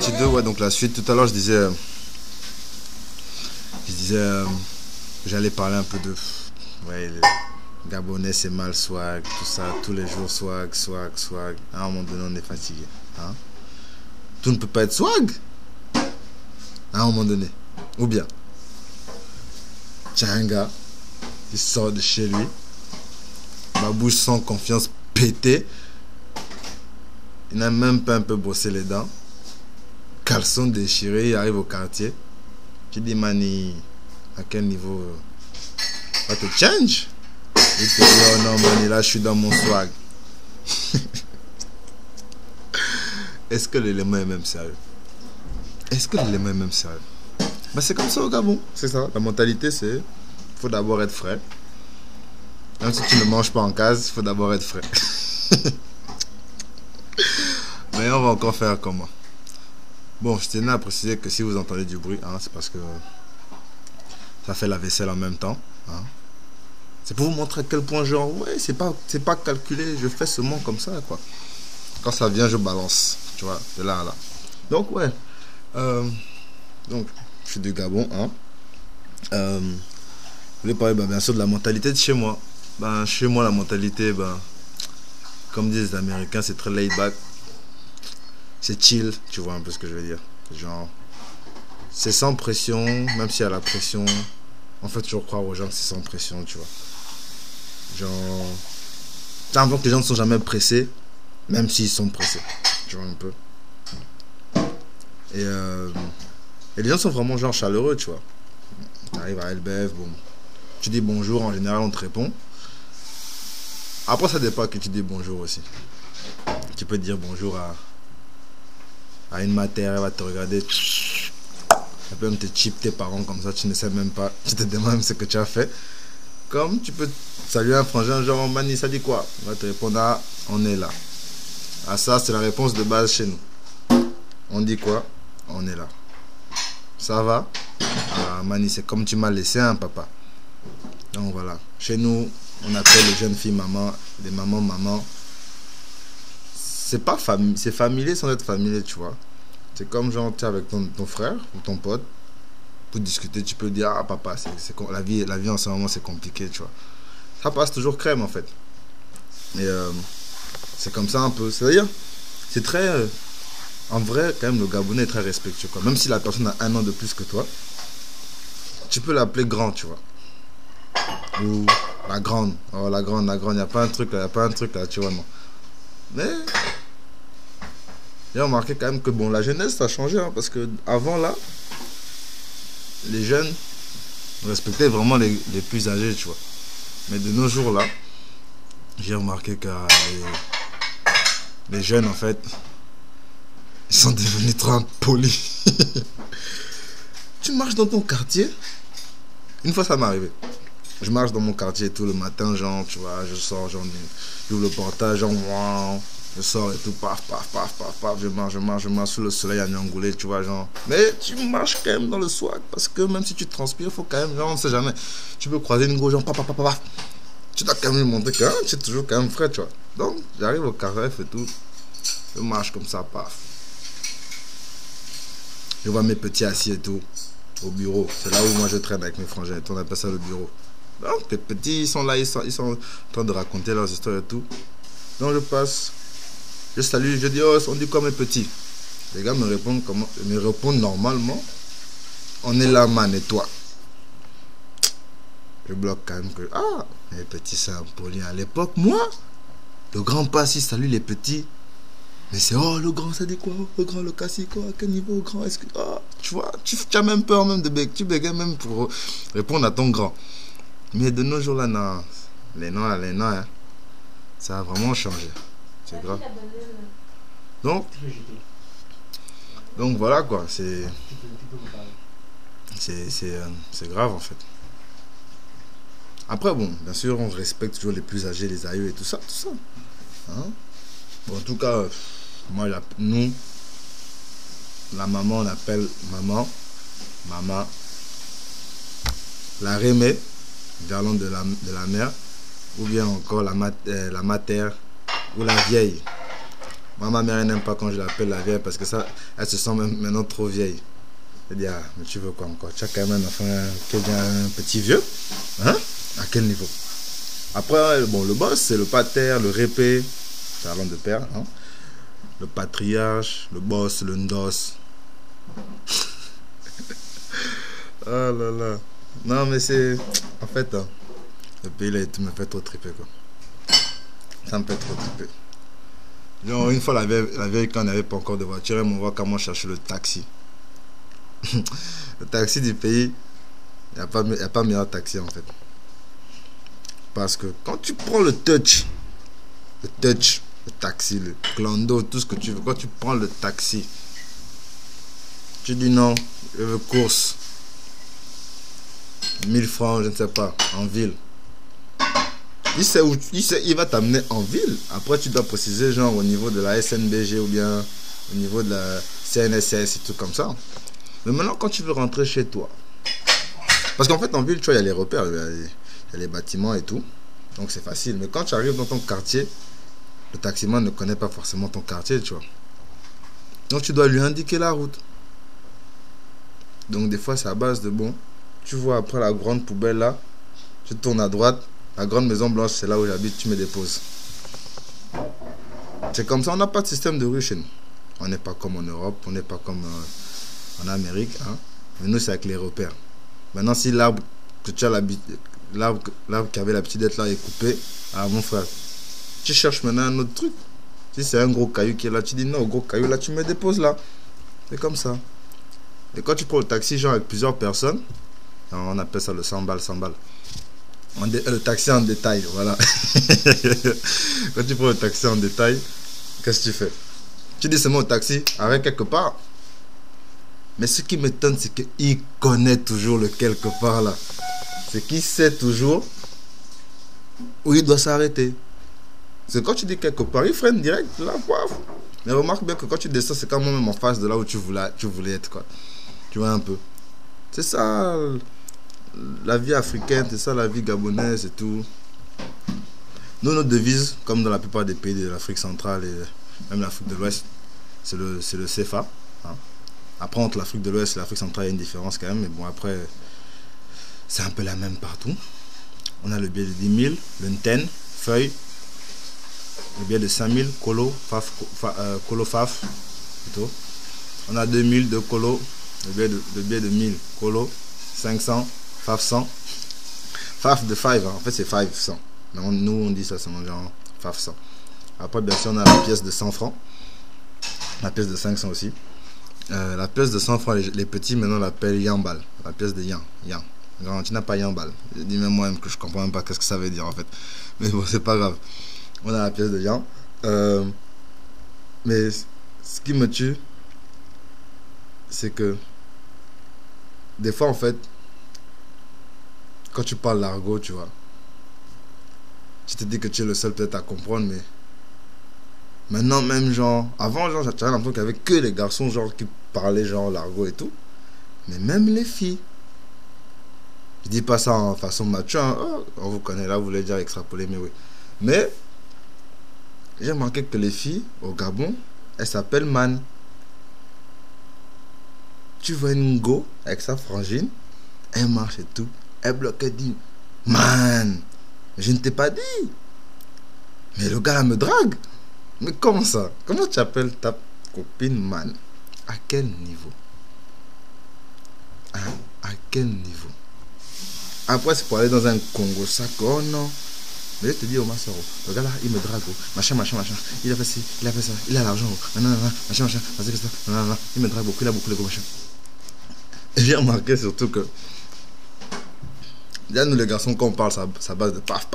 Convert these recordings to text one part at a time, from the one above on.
partie 2, ouais, donc la suite. Tout à l'heure, je disais j'allais parler un peu de, ouais, le Gabonais, c'est mal swag, tout ça, tous les jours swag, swag, swag. À un moment donné, on est fatigué. Hein? Tout ne peut pas être swag. À un moment donné. Ou bien, tiens, un gars, il sort de chez lui, ma bouche sans confiance pétée, il n'a même pas un peu brossé les dents, caleçon déchiré, il arrive au quartier. Tu dis, Mani, à quel niveau va te change? Il te dit, oh non, Mani, là, je suis dans mon swag. Est-ce que l'élément est même sérieux? Est-ce que l'élément est même sérieux? Bah, c'est comme ça au Gabon, c'est ça. La mentalité, c'est, faut d'abord être frais. Même si tu ne manges pas en case, il faut d'abord être frais. Mais on va encore faire comment? Bon, je tenais à préciser que si vous entendez du bruit, hein, c'est parce que ça fait la vaisselle en même temps. Hein. C'est pour vous montrer à quel point, genre, ouais, c'est pas calculé, je fais seulement comme ça, quoi. Quand ça vient, je balance, tu vois, de là à là. Donc, ouais. Donc, je suis du Gabon, hein. Je voulais parler, bien sûr, de la mentalité de chez moi. Ben, chez moi, la mentalité, ben, comme disent les Américains, c'est très laid back. C'est chill, tu vois un peu ce que je veux dire. Genre, c'est sans pression, même s'il y a la pression. En fait, toujours croire aux gens que c'est sans pression, tu vois. Genre, t'as l'impression que les gens ne sont jamais pressés, même s'ils sont pressés. Tu vois un peu. Et les gens sont vraiment genre chaleureux, tu vois. T'arrives à Elbeuf, bon. Tu dis bonjour, en général, on te répond. Après, ça dépend que tu dis bonjour aussi. Tu peux dire bonjour à une matière, elle va te regarder. Elle peut même te chip tes parents comme ça, tu ne sais même pas. Tu te demandes même ce que tu as fait. Comme tu peux saluer un frangin, genre Mani, ça dit quoi? On va te répondre, ah, on est là. Ah, ça, c'est la réponse de base chez nous. On dit quoi? On est là. Ça va? Ah, Mani, c'est comme tu m'as laissé, hein, papa. Donc voilà. Chez nous, on appelle les jeunes filles maman, les mamans maman. C'est pas famille, c'est familier sans être familier, tu vois. C'est comme genre tu es avec ton frère ou ton pote pour discuter, tu peux dire ah papa, la vie en ce moment c'est compliqué, tu vois. Ça passe toujours crème en fait. Et c'est comme ça un peu. C'est-à-dire, c'est très en vrai quand même le Gabonais est très respectueux quoi. Même si la personne a un an de plus que toi, tu peux l'appeler grand, tu vois. Ou la grande, oh la grande, il n'y a pas un truc là, tu vois non. Mais j'ai remarqué quand même que bon, la jeunesse ça a changé hein, parce que avant là, les jeunes respectaient vraiment les plus âgés, tu vois. Mais de nos jours là, j'ai remarqué que les jeunes en fait, ils sont devenus trop impolis. Tu marches dans ton quartier, une fois ça m'est arrivé. Je marche dans mon quartier tout le matin, genre, tu vois, je sors, genre, j'ouvre le portail, genre, wow, je sors et tout, paf, paf, paf, paf, paf, je marche sous le soleil à Niangoulé, tu vois, genre. Mais tu marches quand même dans le swag, parce que même si tu transpires, il faut quand même, genre, on sait jamais. Tu peux croiser une go, genre, paf, paf, paf, paf. Tu dois quand même lui montrer que hein, tu es toujours quand même frais, tu vois. Donc, j'arrive au Carref et tout, je marche comme ça, paf. Je vois mes petits assis et tout, au bureau. C'est là où moi je traîne avec mes frangins, on appelle ça le bureau. Donc, les petits, ils sont là, ils sont en train de raconter leurs histoires et tout. Donc, je passe, je salue, je dis, oh, on dit quoi mes petits? Les gars me répondent normalement. On est là, man, et toi? Je bloque quand même que, ah, les petits, c'est impoli. À l'époque, moi, le grand passe, il salue les petits. Mais c'est, oh, le grand, ça dit quoi? Le grand, le cassis, quoi? À quel niveau, le grand? Est-ce que, oh, tu vois, tu as même peur même de bégger. Tu bégayes même pour répondre à ton grand. Mais de nos jours là, non, les noms, hein, ça a vraiment changé. C'est grave. Donc voilà quoi, c'est grave en fait. Après bon, bien sûr, on respecte toujours les plus âgés, les aïeux et tout ça. Hein? Bon, en tout cas, moi, nous, la maman, on appelle maman, la Rémé, garlant de la mère, ou bien encore la mater ou la vieille. Moi, ma mère, elle n'aime pas quand je l'appelle la vieille parce que ça, elle se sent même maintenant trop vieille. Elle dit, ah, mais tu veux quoi encore? Tu as quand même un enfant qui est un petit vieux. Hein? À quel niveau? Après, bon, le boss, c'est le pater, le répé. Parlant de père, hein? Le patriarche, le boss, le ndos. Oh là là. Non, mais c'est... En fait, hein, le pays, là, il me fait trop triper, quoi. Ça me fait trop triper. Genre, une fois, la vieille quand on n'avait pas encore de voiture, elle m'envoie comment chercher le taxi. Le taxi du pays, il n'y a pas meilleur taxi, en fait. Parce que quand tu prends le taxi, le clando, tout ce que tu veux, quand tu prends le taxi, tu dis non, je veux course. 1000 francs, je ne sais pas, en ville. Il va t'amener en ville. Après, tu dois préciser, genre, au niveau de la SNBG ou bien au niveau de la CNSS et tout comme ça. Mais maintenant, quand tu veux rentrer chez toi, parce qu'en fait, en ville, tu vois, il y a les repères, il y a les bâtiments et tout. Donc, c'est facile. Mais quand tu arrives dans ton quartier, le taximan ne connaît pas forcément ton quartier, tu vois. Donc, tu dois lui indiquer la route. Donc, des fois, c'est à base de bon. Tu vois, après la grande poubelle là, tu tournes à droite. La grande maison blanche, c'est là où j'habite, tu me déposes. C'est comme ça, on n'a pas de système de rue chez nous. On n'est pas comme en Europe, on n'est pas comme en Amérique. Hein. Mais nous, c'est avec les repères. Maintenant, si l'arbre que tu as l'habitude, l'arbre qui avait l'habitude d'être là est coupé, ah mon frère, tu cherches maintenant un autre truc. Si c'est un gros caillou qui est là, tu dis non, au gros caillou là, tu me déposes là. C'est comme ça. Et quand tu prends le taxi, genre avec plusieurs personnes, on appelle ça le 100 balles, 100 balles. Le taxi en détail, voilà. Quand tu prends le taxi en détail, qu'est-ce que tu fais? Tu dis seulement au taxi, arrête quelque part. Mais ce qui m'étonne, c'est qu'il connaît toujours le quelque part là. C'est qu'il sait toujours où il doit s'arrêter. C'est quand tu dis quelque part, il freine direct, là, poif. Mais remarque bien que quand tu descends, c'est quand même en face de là où tu voulais être, quoi. Tu vois un peu. C'est ça, la vie africaine, c'est ça la vie gabonaise et tout. Nous, notre devise, comme dans la plupart des pays de l'Afrique centrale et même l'Afrique de l'Ouest, c'est le CFA. Hein. Après, entre l'Afrique de l'Ouest et l'Afrique centrale, il y a une différence quand même. Mais bon, après, c'est un peu la même partout. On a le billet de 10 000, le Nten, feuille. Le billet de 5 000, colo, faf, plutôt. On a 2 000 de colo, le billet de 1000, colo, 500, faf 100. Faf de 5, hein. En fait c'est 500. Nous on dit ça, c'est genre faf 100. Après bien sûr on a la pièce de 100 francs. La pièce de 500 aussi. La pièce de 100 francs, les petits maintenant l'appellent Yambal. La pièce de Yan. Genre, tu n'as pas Yambal. Je dis même moi-même que je comprends même pas qu'est-ce que ça veut dire en fait. Mais bon, c'est pas grave. On a la pièce de Yan. Mais ce qui me tue, c'est que des fois en fait, quand tu parles l'argot, tu vois, tu te dis que tu es le seul peut-être à comprendre, mais maintenant même genre, avant genre, j'avais l'impression qu'il n'y avait que les garçons genre qui parlaient genre l'argot et tout, mais même les filles. Je dis pas ça en façon mature, hein. Oh, on vous connaît là, vous voulez dire extrapoler, mais oui. Mais j'ai remarqué que les filles au Gabon, elles s'appellent man. Tu vois une go avec sa frangine, elle marche et tout, elle bloque, elle dit man, je ne t'ai pas dit. Mais le gars là me drague. Mais comment ça? Comment tu appelles ta copine man? À quel niveau? Hein? À quel niveau? Après c'est pour aller dans un Congo sac, oh non. Mais je te dis, oh ma soeur, le gars là, il me drague, oh. Machin, il a fait ci, il a fait ça, il a l'argent, oh. Machin, il me drague beaucoup, il a beaucoup de gros machin. Et j'ai remarqué surtout que, là, nous les garçons, quand on parle, ça base de paf,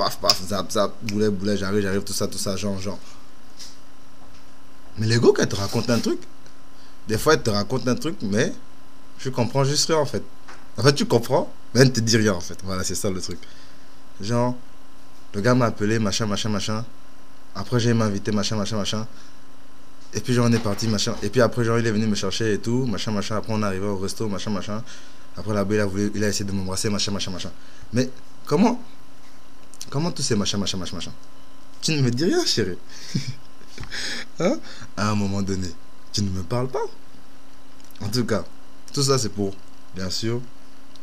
zap, boulet, j'arrive, tout ça, genre. Mais les gars, quand elles te racontent un truc, des fois, elles te racontent un truc, mais je comprends juste rien en fait. En fait, tu comprends, mais elle ne te dit rien en fait. Voilà, c'est ça le truc. Genre, le gars m'a appelé, machin. Après, j'ai m'invité, machin. Et puis, genre, on est parti, machin. Et puis après, genre, il est venu me chercher et tout, machin. Après, on est arrivé au resto, machin. Après, là-bas, il a essayé de m'embrasser, machin. Mais comment tous ces machin. Tu ne me dis rien, chérie. Hein? À un moment donné, tu ne me parles pas. En tout cas, tout ça c'est pour, bien sûr,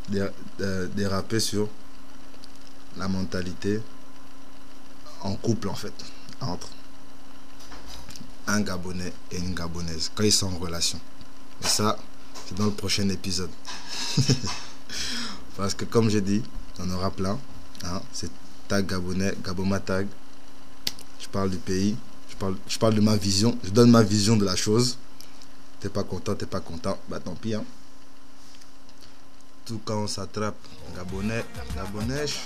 déraper sur la mentalité en couple en fait, entre un Gabonais et une Gabonaise, quand ils sont en relation. Et ça, c'est dans le prochain épisode. Parce que comme j'ai dit, on aura plein. Hein, c'est Tag Gabonais, Gaboma Tag. Je parle du pays, je parle de ma vision, je donne ma vision de la chose. T'es pas content, bah tant pis. Hein. Tout quand on s'attrape, Gabonais, Gabonèche,